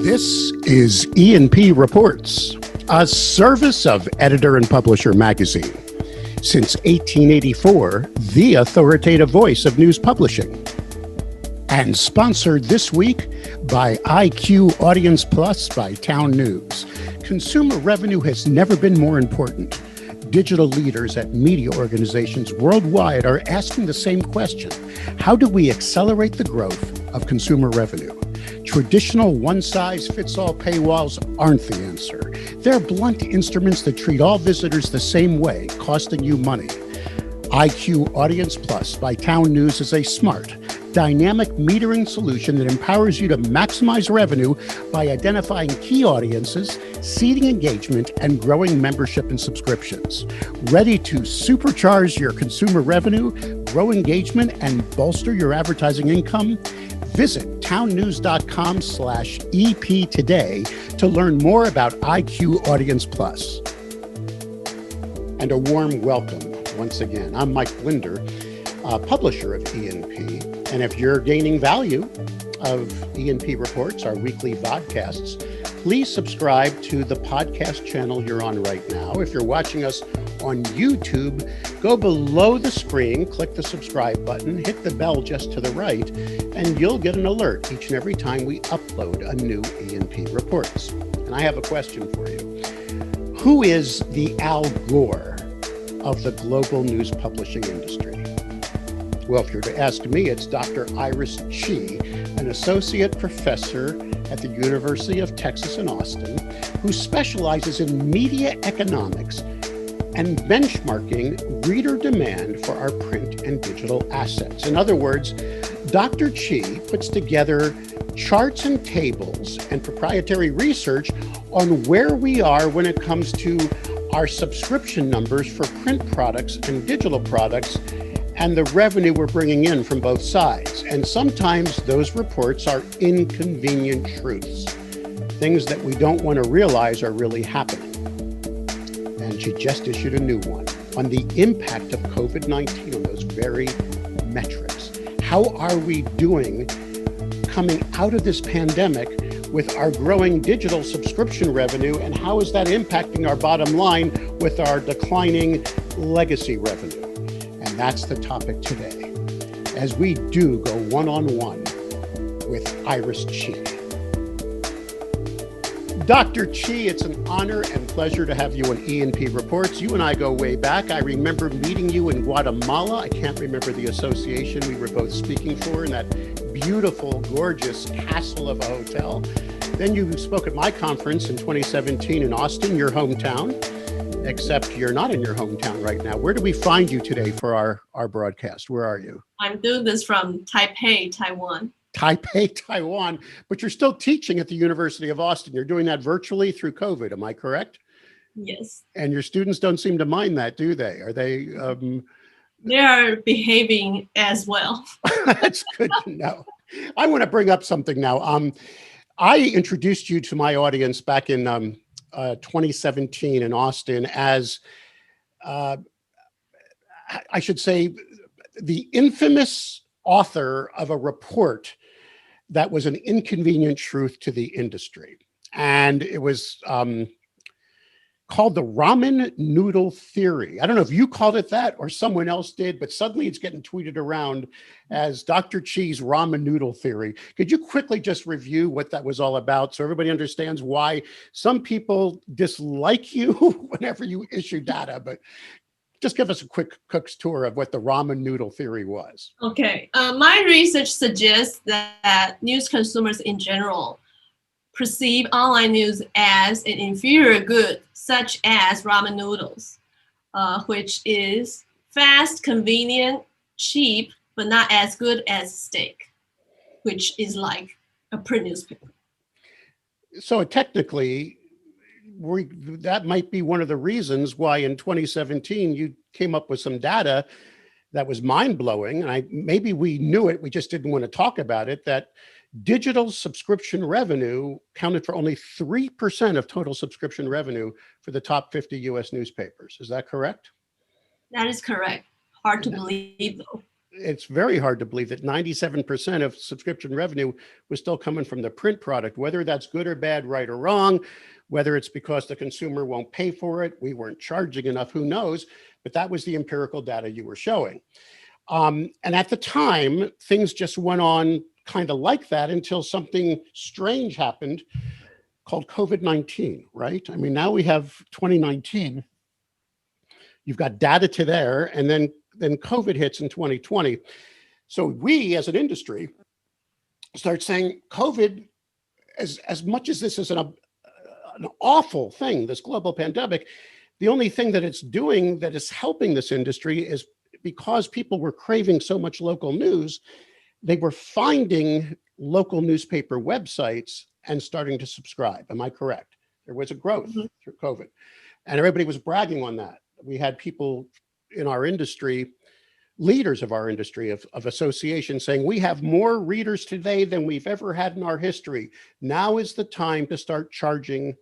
This is E&P Reports, a service of Editor and Publisher Magazine. Since 1884, the authoritative voice of news publishing. And sponsored this week by IQ Audience Plus by Town News. Consumer revenue has never been more important. Digital leaders at media organizations worldwide are asking the same question. How do we accelerate the growth of consumer revenue? Traditional one-size-fits-all paywalls aren't the answer. They're blunt instruments that treat all visitors the same way, costing you money. IQ Audience Plus by Town News is a smart, dynamic metering solution that empowers you to maximize revenue by identifying key audiences, seeding engagement, and growing membership and subscriptions. Ready to supercharge your consumer revenue, grow engagement, and bolster your advertising income? Visit townnews.com/EP today to learn more about IQ Audience Plus. And a warm welcome once again. I'm Mike Linder, publisher of E&P. And if you're gaining value of E&P Reports, our weekly podcasts, please subscribe to the podcast channel you're on right now. If you're watching us on YouTube, go below the screen, click the subscribe button, hit the bell just to the right, and you'll get an alert each and every time we upload a new E&P Reports. And I have a question for you. Who is the Al Gore of the global news publishing industry? Well, if you're to ask me, it's Dr. Iris Chyi, an associate professor at the University of Texas in Austin, who specializes in media economics and benchmarking reader demand for our print and digital assets. In other words, Dr. Chyi puts together charts and tables and proprietary research on where we are when it comes to our subscription numbers for print products and digital products and the revenue we're bringing in from both sides. And sometimes those reports are inconvenient truths, things that we don't want to realize are really happening. And she just issued a new one on the impact of COVID-19 on those very metrics. How are we doing coming out of this pandemic with our growing digital subscription revenue, and how is that impacting our bottom line with our declining legacy revenue? And that's the topic today, as we do go one-on-one with Iris Chyi. Dr. Chyi, it's an honor and pleasure to have you on E&P Reports. You and I go way back. I remember meeting you in Guatemala. I can't remember the association we were both speaking for in that beautiful, gorgeous castle of a hotel. Then you spoke at my conference in 2017 in Austin, your hometown, except you're not in your hometown right now. Where do we find you today for our broadcast? Where are you? I'm doing this from Taipei, Taiwan. Taipei, Taiwan, but you're still teaching at the University of Austin. You're doing that virtually through COVID, am I correct? Yes. And your students don't seem to mind that, do they? Are they? They are behaving as well. That's good to know. I want to bring up something now. I introduced you to my audience back in 2017 in Austin as, I should say, the infamous author of a report that was an inconvenient truth to the industry. And it was called the Ramen noodle theory. I don't know if you called it that or someone else did, but suddenly it's getting tweeted around as Dr. Chyi's ramen noodle theory. Could you quickly just review what that was all about so everybody understands why some people dislike you whenever you issue data, but just give us a quick cook's tour of what the ramen noodle theory was. Okay. My research suggests that news consumers in general perceive online news as an inferior good, such as ramen noodles, which is fast, convenient, cheap, but not as good as steak, which is like a print newspaper. So technically, that might be one of the reasons why in 2017 you came up with some data that was mind-blowing. And maybe we knew it, we just didn't want to talk about it, that digital subscription revenue counted for only 3% of total subscription revenue for the top 50 US newspapers. Is that correct? That is correct. Hard to believe, though. it's very hard to believe that 97% of subscription revenue was still coming from the print product, whether that's good or bad, right or wrong, whether it's because the consumer won't pay for it, we weren't charging enough, who knows, but that was the empirical data you were showing. And at the time, things just went on kind of like that until something strange happened called COVID-19, right? I mean, now we have 2019, you've got data to there, and then COVID hits in 2020. So we, as an industry, start saying COVID, as much as this is an awful thing, this global pandemic, the only thing that it's doing that is helping this industry is because people were craving so much local news, they were finding local newspaper websites and starting to subscribe. Am I correct? There was a growth through COVID, and everybody was bragging on that. We had people in our industry, leaders of our industry of association, saying, we have more readers today than we've ever had in our history. Now is the time to start charging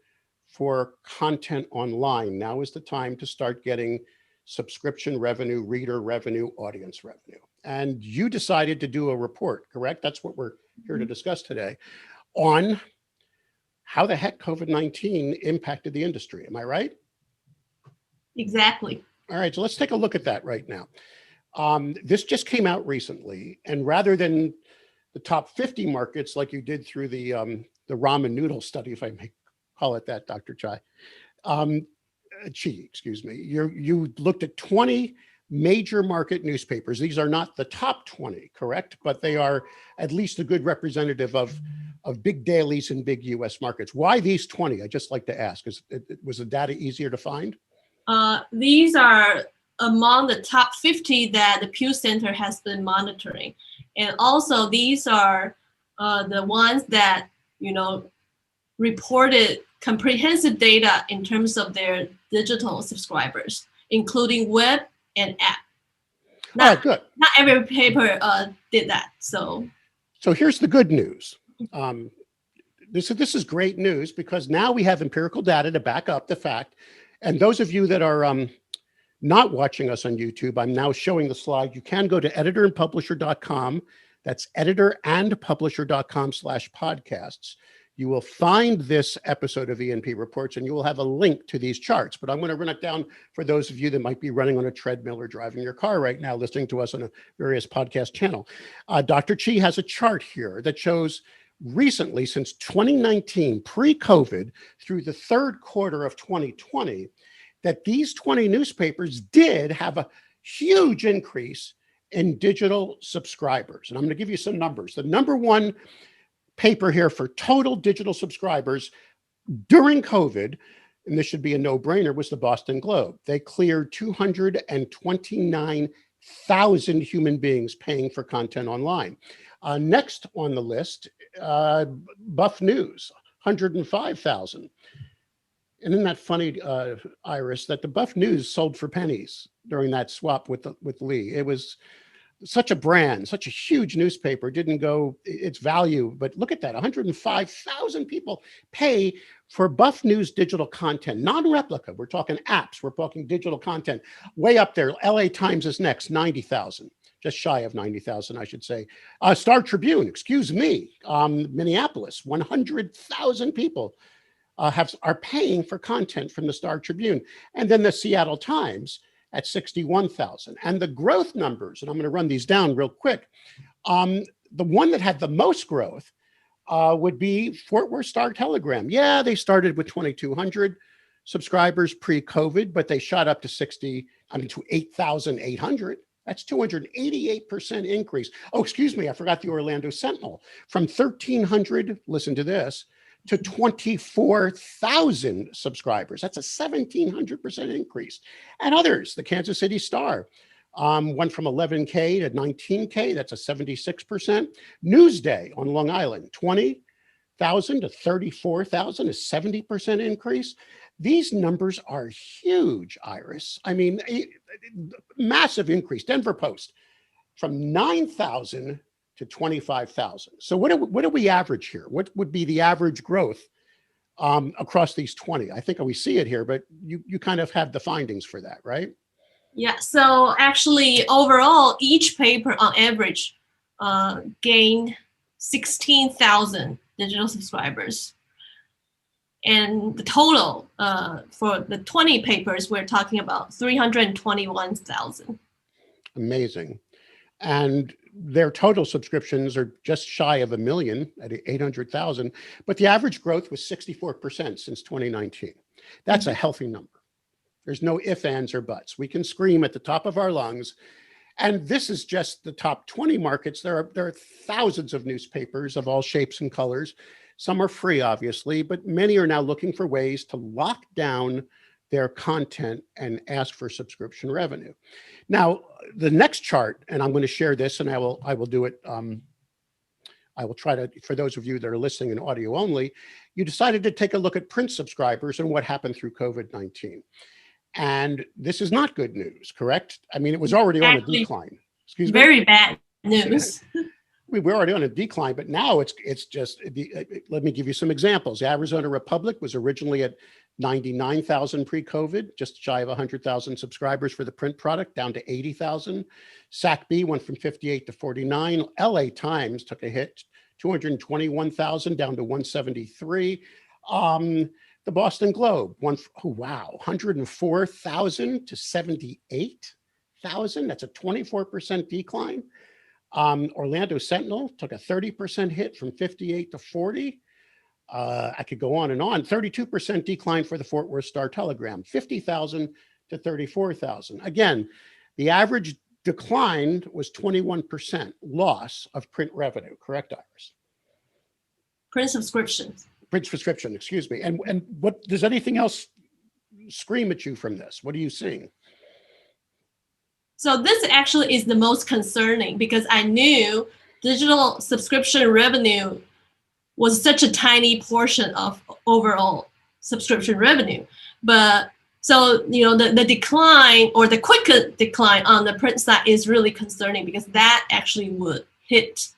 for content online. Now is the time to start getting subscription revenue, reader revenue, audience revenue. And you decided to do a report, correct? That's what we're here to discuss today, on how the heck COVID-19 impacted the industry. Am I right? Exactly. All right, so let's take a look at that right now. This just came out recently, and rather than the top 50 markets like you did through the ramen noodle study, if I may call it that, Dr. Chyi, Chyi, excuse me, you looked at 20 major market newspapers. These are not the top 20, correct? But they are at least a good representative of big dailies in big US markets. Why these 20? I just like to ask. Was the data easier to find? These are among the top 50 that the Pew Center has been monitoring. And also these are the ones that, reported comprehensive data in terms of their digital subscribers, including web and app. Good. Not every paper did that. So here's the good news. This is great news because now we have empirical data to back up the fact. And those of you that are not watching us on YouTube, I'm now showing the slide. You can go to editorandpublisher.com. That's editorandpublisher.com/podcasts. You will find this episode of ENP Reports, and you will have a link to these charts. But I'm going to run it down for those of you that might be running on a treadmill or driving your car right now, listening to us on a various podcast channel. Dr. Chyi has a chart here that shows recently, since 2019, pre-COVID, through the third quarter of 2020, that these 20 newspapers did have a huge increase in digital subscribers. And I'm going to give you some numbers. The number one paper here for total digital subscribers during COVID, and this should be a no-brainer, was the Boston Globe. They cleared 229,000 human beings paying for content online. Next on the list, Buff News, 105,000. And isn't that funny, Iris, that the Buff News sold for pennies during that swap with Lee? It was such a brand, such a huge newspaper, didn't go its value. But look at that, 105,000 people pay for Buff News digital content, non-replica. We're talking apps, we're talking digital content. Way up there, LA Times is next, 90,000. Just shy of 90,000, I should say. Star Tribune, excuse me, Minneapolis, 100,000 people are paying for content from the Star Tribune. And then the Seattle Times at 61,000. And the growth numbers, and I'm going to run these down real quick. The one that had the most growth would be Fort Worth Star Telegram. Yeah, they started with 2,200 subscribers pre-COVID, but they shot up to 8,800. That's 288% increase. Oh, excuse me, I forgot the Orlando Sentinel. From 1,300, listen to this, to 24,000 subscribers. That's a 1,700% increase. And others, the Kansas City Star, went from 11K to 19K. That's a 76%. Newsday on Long Island, 20,000 to 34,000, a 70% increase. These numbers are huge, Iris. I mean, massive increase. Denver Post from 9,000 to 25,000. So what do we average here? What would be the average growth across these 20? I think we see it here, but you kind of have the findings for that, right? Yeah, so actually overall, each paper on average gained 16,000 digital subscribers. And the total for the 20 papers, we're talking about 321,000. Amazing. And their total subscriptions are just shy of 1 million at 800,000, but the average growth was 64% since 2019. That's a healthy number. There's no ifs, ands, or buts. We can scream at the top of our lungs. And this is just the top 20 markets. There are thousands of newspapers of all shapes and colors. Some are free, obviously, but many are now looking for ways to lock down their content and ask for subscription revenue. Now, the next chart, and I'm going to share this, and I will do it. I will try to, for those of you that are listening in audio only, you decided to take a look at print subscribers and what happened through COVID-19. And this is not good news, correct? I mean, it was already on a decline. Excuse me? Very bad news. We were already on a decline, but now it's just, let me give you some examples. The Arizona Republic was originally at 99,000 pre-COVID, just shy of 100,000 subscribers for the print product, down to 80,000. SAC-B went from 58 to 49. LA Times took a hit, 221,000 down to 173. The Boston Globe, 104,000 to 78,000. That's a 24% decline. Orlando Sentinel took a 30% hit from 58 to 40. I could go on and on. 32% decline for the Fort Worth Star Telegram, 50,000 to 34,000. Again, the average decline was 21% loss of print revenue. Correct, Iris? Print subscriptions. Print subscription, excuse me. And what does anything else scream at you from this? What are you seeing? So this actually is the most concerning because I knew digital subscription revenue was such a tiny portion of overall subscription revenue. But so, the decline or the quick decline on the print side is really concerning because that actually would hit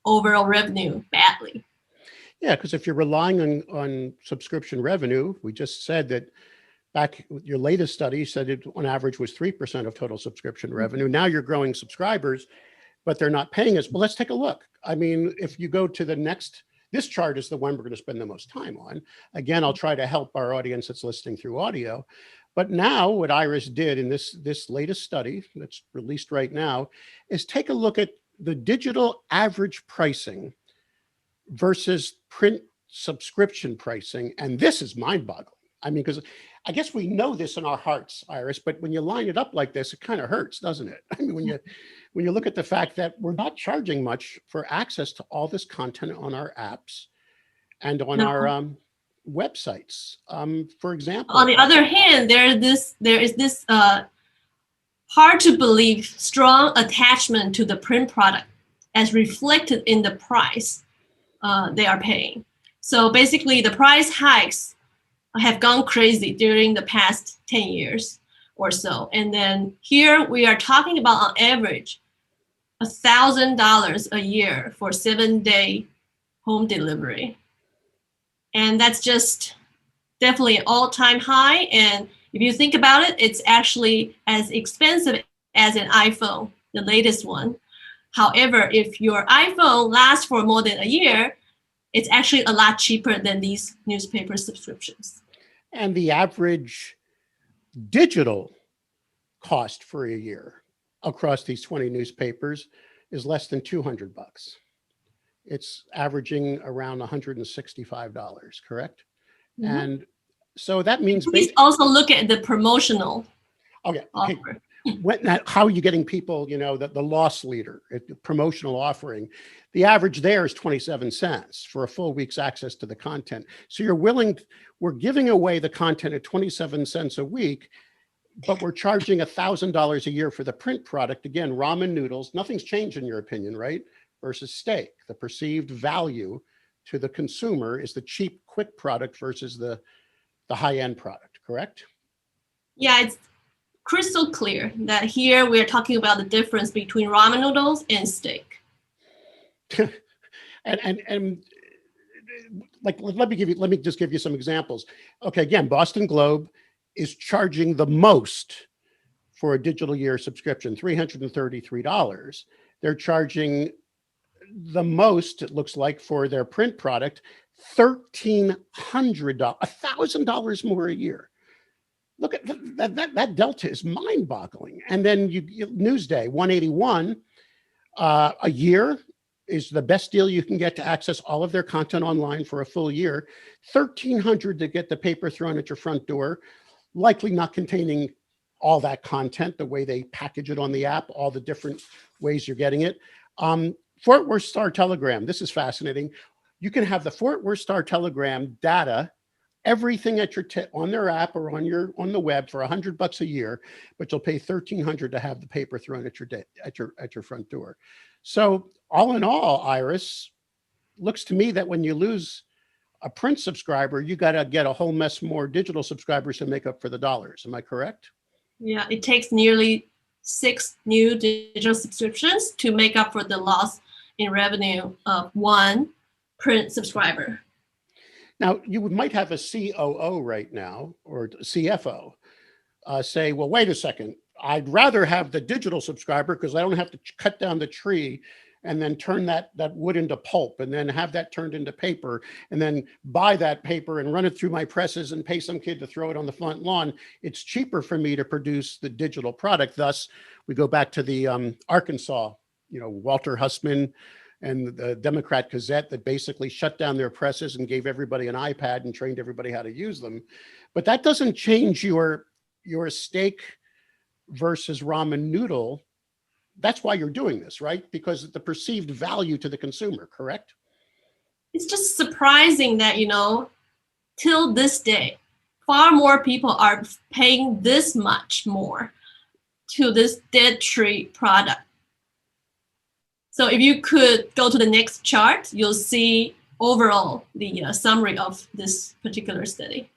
overall revenue badly. Yeah, because if you're relying on subscription revenue, we just said that back, your latest study said it on average was 3% of total subscription revenue. Now you're growing subscribers, but they're not paying us. Well, let's take a look. I mean, if you go to the next, this chart is the one we're going to spend the most time on. Again, I'll try to help our audience that's listening through audio. But now what Iris did in this latest study that's released right now is take a look at the digital average pricing versus print subscription pricing. And this is mind-boggling. I mean, because I guess we know this in our hearts, Iris, but when you line it up like this, it kind of hurts, doesn't it? I mean, when you look at the fact that we're not charging much for access to all this content on our apps and on our websites. For example, on the other hand, there is this hard to believe strong attachment to the print product as reflected in the price they are paying. So basically, the price hikes have gone crazy during the past 10 years or so. And then here we are talking about on average $1,000 a year for 7-day home delivery. And that's just definitely an all-time high. And if you think about it, it's actually as expensive as an iPhone, the latest one. However, if your iPhone lasts for more than a year, it's actually a lot cheaper than these newspaper subscriptions. And the average digital cost for a year across these 20 newspapers is less than $200. It's averaging around $165, correct? Mm-hmm. And so that means please also look at the promotional offer. Okay. How are you getting people, the loss leader, the promotional offering? The average there is 27 cents for a full week's access to the content. So we're giving away the content at 27 cents a week, but we're charging $1,000 a year for the print product. Again, ramen noodles, nothing's changed in your opinion, right? Versus steak. The perceived value to the consumer is the cheap, quick product versus the high-end product, correct? Yeah, it's crystal clear that here we're talking about the difference between ramen noodles and steak. and like, let me just give you some examples. Okay, again, Boston Globe is charging the most for a digital year subscription, $333. They're charging the most, it looks like, for their print product, $1,300, $1,000 more a year. Look at that delta is mind-boggling. And then Newsday, $181 a year is the best deal you can get to access all of their content online for a full year. $1,300 to get the paper thrown at your front door, likely not containing all that content, the way they package it on the app, all the different ways you're getting it. Fort Worth Star Telegram, this is fascinating. You can have the Fort Worth Star Telegram data, everything at your on their app or on the web for $100 a year, but you'll pay $1,300 to have the paper thrown at your front door. So all in all, Iris, looks to me that when you lose a print subscriber, you got to get a whole mess more digital subscribers to make up for the dollars. Am I correct? Yeah, it takes nearly 6 new digital subscriptions to make up for the loss in revenue of 1 print subscriber. Now, you might have a COO right now or CFO say, well, wait a second, I'd rather have the digital subscriber because I don't have to cut down the tree and then turn that wood into pulp and then have that turned into paper and then buy that paper and run it through my presses and pay some kid to throw it on the front lawn. It's cheaper for me to produce the digital product. Thus, we go back to the Arkansas, Walter Hussman and the Democrat Gazette that basically shut down their presses and gave everybody an iPad and trained everybody how to use them. But that doesn't change your steak versus ramen noodle. That's why you're doing this, right? Because of the perceived value to the consumer, correct? It's just surprising that, till this day, far more people are paying this much more to this dead tree product. So if you could go to the next chart, you'll see overall the summary of this particular study.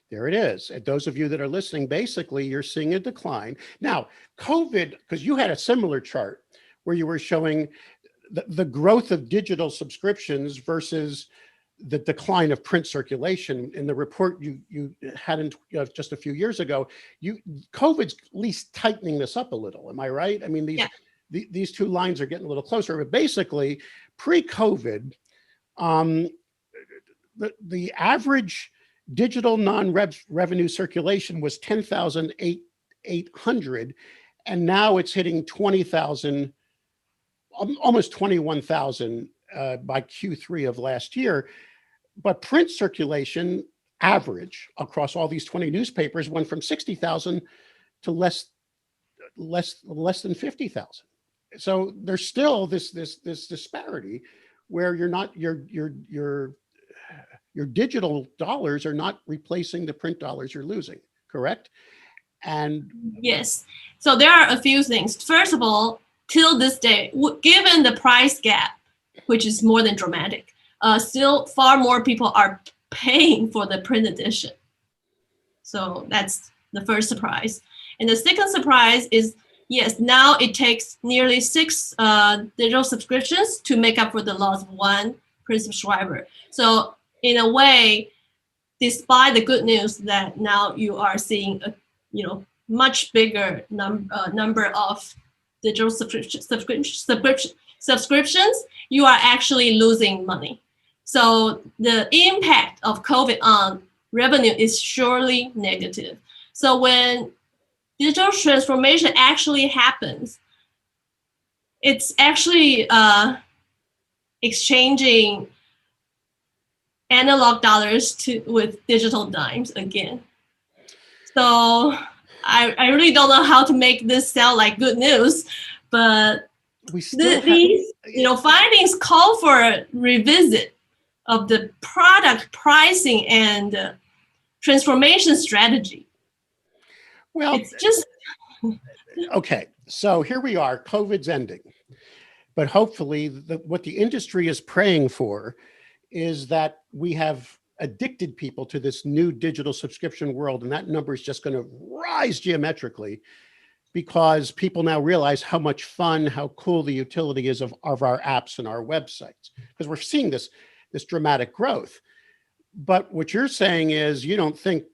There it is. And those of you that are listening, basically you're seeing a decline. Now, COVID, because you had a similar chart where you were showing the growth of digital subscriptions versus the decline of print circulation. In the report you had in just a few years ago, COVID's at least tightening this up a little. Am I right? I mean, these two lines are getting a little closer, but basically pre-COVID, the average digital non-revenue circulation was 10,800, and now it's hitting 20,000, almost 21,000 by Q3 of last year. But print circulation average across all these 20 newspapers went from 60,000 to less than 50,000. So there's still this disparity where your digital dollars are not replacing the print dollars you're losing, correct? And yes, so there are a few things. First of all, till this day, given the price gap, which is more than dramatic, still far more people are paying for the print edition. So that's the first surprise. And the second surprise is, yes, now it takes nearly 6 digital subscriptions to make up for the loss of 1 print subscriber. So in a way, despite the good news that now you are seeing a much bigger number of digital subscriptions, you are actually losing money. So the impact of COVID on revenue is surely negative. So when digital transformation actually happens, it's actually exchanging analog dollars with digital dimes again. So I really don't know how to make this sound like good news, but these findings call for a revisit of the product pricing and transformation strategy. Well, it's just okay. So here we are. COVID's ending, but hopefully, what the industry is praying for is that we have addicted people to this new digital subscription world, and that number is just going to rise geometrically because people now realize how much fun, how cool the utility is of our apps and our websites, because we're seeing this dramatic growth. But what you're saying is you don't think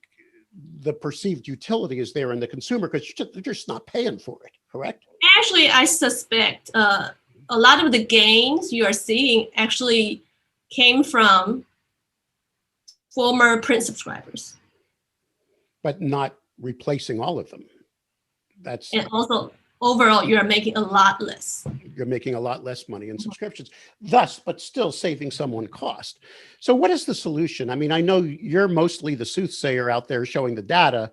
the perceived utility is there in the consumer because you're just not paying for it, correct? Actually, I suspect a lot of the gains you are seeing actually came from former print subscribers. But not replacing all of them. And also, overall, you are making a lot less. You're making a lot less money in subscriptions, thus, but still saving someone cost. So what is the solution? I mean, I know you're mostly the soothsayer out there showing the data,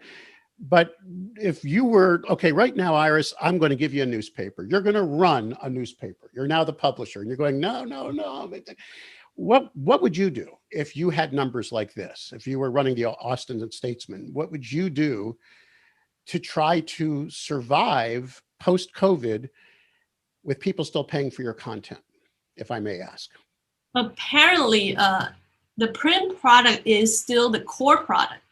but if you were, okay, right now, Iris, I'm going to give you a newspaper. You're going to run a newspaper. You're now the publisher, and you're going, no. What would you do if you had numbers like this? If you were running the Austin and Statesman, what would you do to try to survive post-COVID with people still paying for your content, if I may ask? Apparently, the print product is still the core product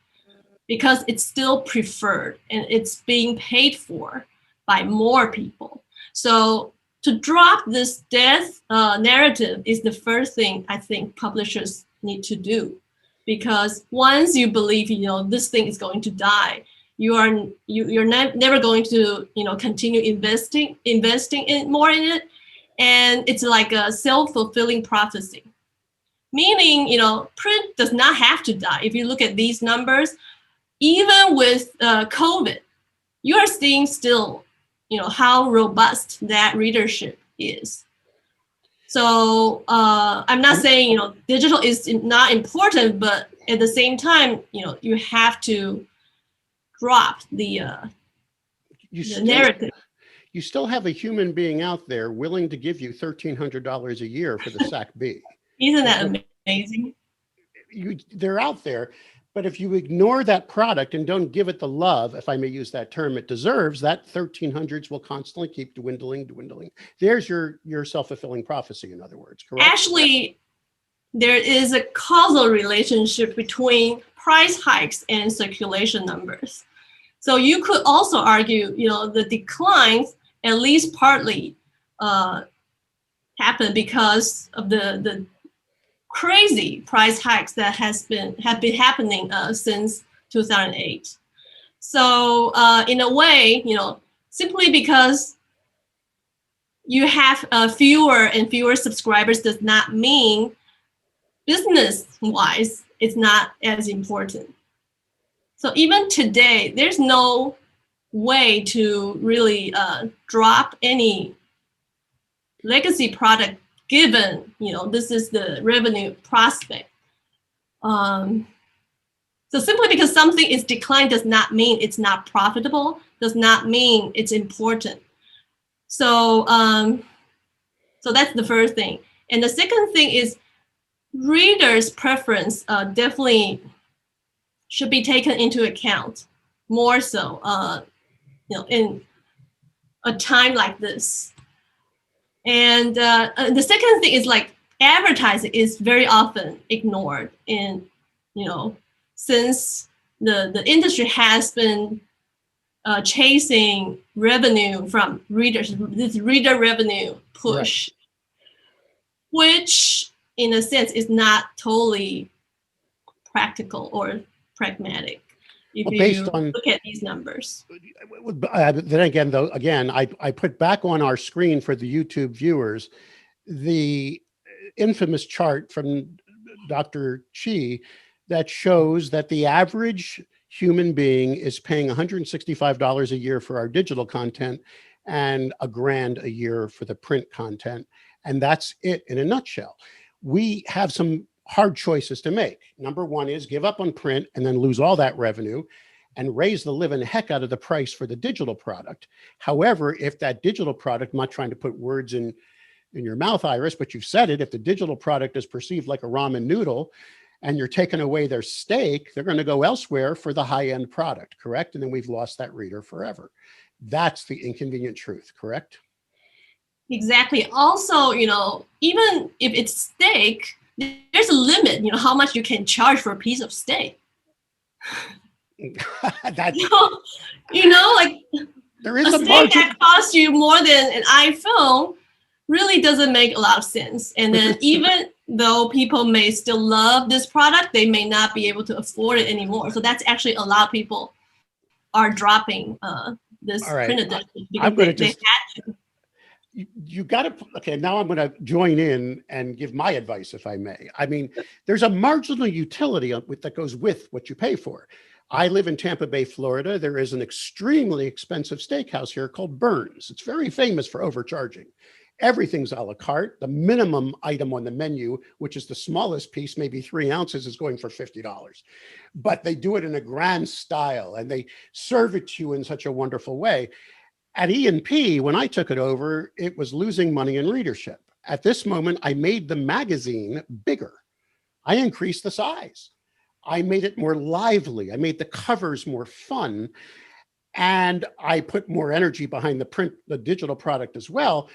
because it's still preferred and it's being paid for by more people. So to drop this death narrative is the first thing I think publishers need to do, because once you believe, this thing is going to die, you're never going to, continue investing more in it. And it's like a self-fulfilling prophecy, meaning, print does not have to die. If you look at these numbers, even with COVID, you are seeing still, how robust that readership is. So I'm not saying, digital is not important, but at the same time, you have to drop the narrative. You still have a human being out there willing to give you $1,300 a year for the SAC B. Isn't that amazing? They're out there. But if you ignore that product and don't give it the love, if I may use that term, it deserves, that 1,300s will constantly keep dwindling. There's your self-fulfilling prophecy, in other words, correct? Actually, there is a causal relationship between price hikes and circulation numbers. So you could also argue, the declines at least partly happen because of the crazy price hikes that have been happening since 2008. So in a way, simply because you have fewer and fewer subscribers does not mean business-wise it's not as important. So even today, there's no way to really drop any legacy product given, this is the revenue prospect. So simply because something is declined does not mean it's not profitable, does not mean it's important. So, so that's the first thing. And the second thing is readers' preference definitely should be taken into account more so, in a time like this. And the second thing is like advertising is very often ignored in, since the industry has been chasing revenue from readers, this reader revenue push, which in a sense is not totally practical or pragmatic. If you look at these numbers. Then again, I put back on our screen for the YouTube viewers the infamous chart from Dr. Chyi that shows that the average human being is paying $165 a year for our digital content and $1,000 a year for the print content. And that's it in a nutshell. We have some hard choices to make. Number one is give up on print and then lose all that revenue and raise the living heck out of the price for the digital product. However, if that digital product, I'm not trying to put words in your mouth, Iris, but you've said it, if the digital product is perceived like a ramen noodle and you're taking away their steak, they're going to go elsewhere for the high-end product, correct? And then we've lost that reader forever. That's the inconvenient truth, correct? Exactly. Also, even if it's steak, there's a limit, how much you can charge for a piece of steak. That's, like there is a steak that costs you more than an iPhone really doesn't make a lot of sense. And then even though people may still love this product, they may not be able to afford it anymore. So that's actually a lot of people are dropping this All right. print edition I'm because going to they just, had to. you got to, okay, now I'm going to join in and give my advice, if I may. I mean, there's a marginal utility that goes with what you pay for. I live in Tampa Bay, Florida. There is an extremely expensive steakhouse here called Burns. It's very famous for overcharging. Everything's a la carte. The minimum item on the menu, which is the smallest piece, maybe 3 ounces, is going for $50. But they do it in a grand style and they serve it to you in such a wonderful way. At E&P, when I took it over, it was losing money in readership. At this moment, I made the magazine bigger. I increased the size. I made it more lively. I made the covers more fun. And I put more energy behind the digital product as well.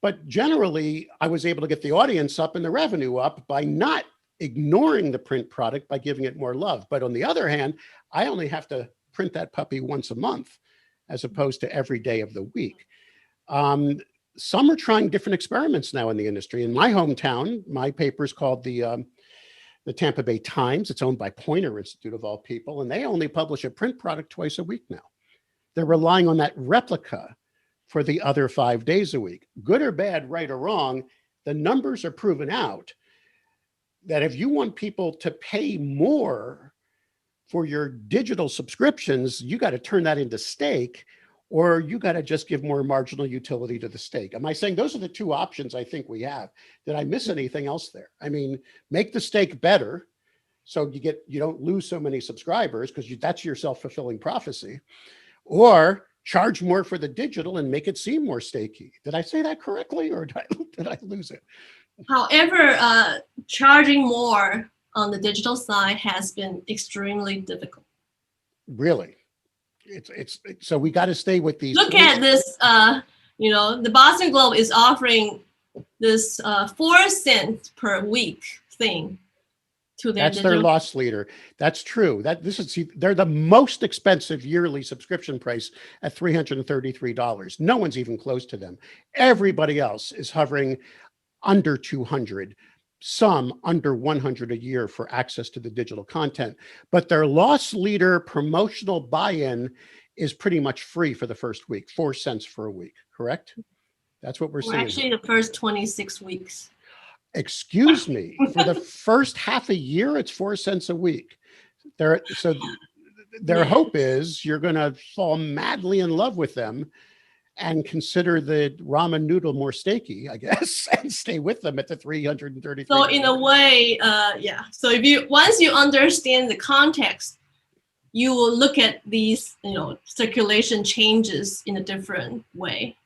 But generally, I was able to get the audience up and the revenue up by not ignoring the print product, by giving it more love. But on the other hand, I only have to print that puppy once a month, as opposed to every day of the week. Some are trying different experiments now in the industry. In my hometown, my paper is called the Tampa Bay Times. It's owned by Poynter Institute of all people, and they only publish a print product twice a week now. They're relying on that replica for the other 5 days a week. Good or bad, right or wrong, the numbers are proven out that if you want people to pay more for your digital subscriptions, you got to turn that into steak, or you got to just give more marginal utility to the steak. Am I saying those are the two options I think we have? Did I miss anything else there? I mean, make the steak better so you don't lose so many subscribers, because that's your self-fulfilling prophecy, or charge more for the digital and make it seem more steaky. Did I say that correctly, or did I lose it? However, charging more on the digital side has been extremely difficult. Really? It's so we got to stay with these. Look at this, the Boston Globe is offering this 4 cents per week thing to their That's their loss leader. That's true. They're the most expensive yearly subscription price at $333. No one's even close to them. Everybody else is hovering under 200, some under 100 a year for access to the digital content. But their loss leader promotional buy-in is pretty much free for the first week, 4 cents for a week, correct? That's what we're seeing. Actually, the first 26 weeks. Excuse me, for the first half a year, it's 4 cents a week. Their hope is you're going to fall madly in love with them and consider the ramen noodle more steaky, I guess, and stay with them at the 333. So in a way, yeah. So once you understand the context, you will look at these, circulation changes in a different way.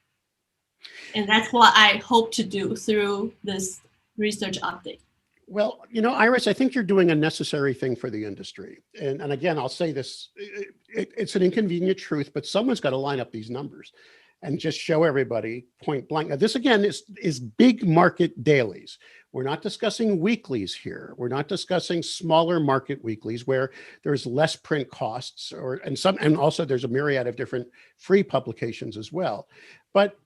And that's what I hope to do through this research update. Well, Iris, I think you're doing a necessary thing for the industry. And again, I'll say this, it's an inconvenient truth, but someone's got to line up these numbers and just show everybody point blank. Now, this again is big market dailies. We're not discussing weeklies here. We're not discussing smaller market weeklies where there's less print costs, and also there's a myriad of different free publications as well. But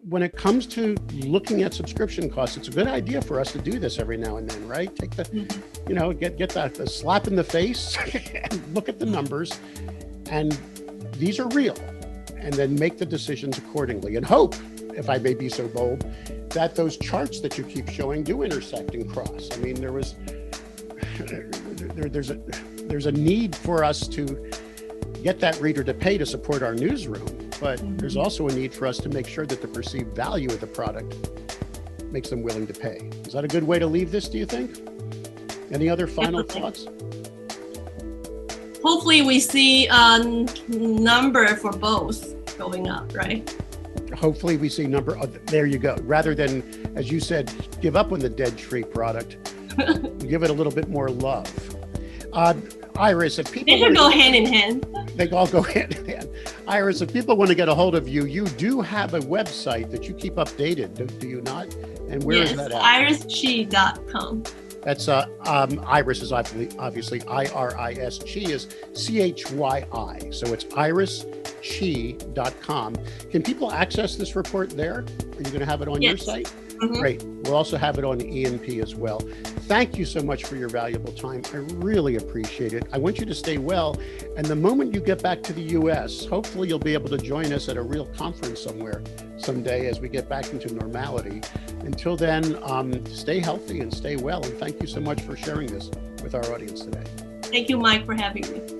when it comes to looking at subscription costs, it's a good idea for us to do this every now and then, right? Take the, get the slap in the face and look at the numbers, and these are real, and then make the decisions accordingly, and hope, if I may be so bold, that those charts that you keep showing do intersect and cross. I mean, there's a need for us to get that reader to pay to support our newsroom, but there's also a need for us to make sure that the perceived value of the product makes them willing to pay. Is that a good way to leave this, do you think? Any other final thoughts? Hopefully we see a number for both going up, right? Hopefully we see there you go. Rather than, as you said, give up on the dead tree product, give it a little bit more love. Iris, if people... They can go hand in hand. They all go hand in hand. Iris, if people want to get a hold of you, you do have a website that you keep updated, do you not? And where is that at? irischyi.com. That's Iris is obviously IRIS. Chyi is CHYI. So it's irischyi.com. Can people access this report there? Are you going to have it on your site? Mm-hmm. Great. We'll also have it on E&P as well. Thank you so much for your valuable time. I really appreciate it. I want you to stay well. And the moment you get back to the US, hopefully you'll be able to join us at a real conference somewhere someday as we get back into normality. Until then, stay healthy and stay well. And thank you so much for sharing this with our audience today. Thank you, Mike, for having me.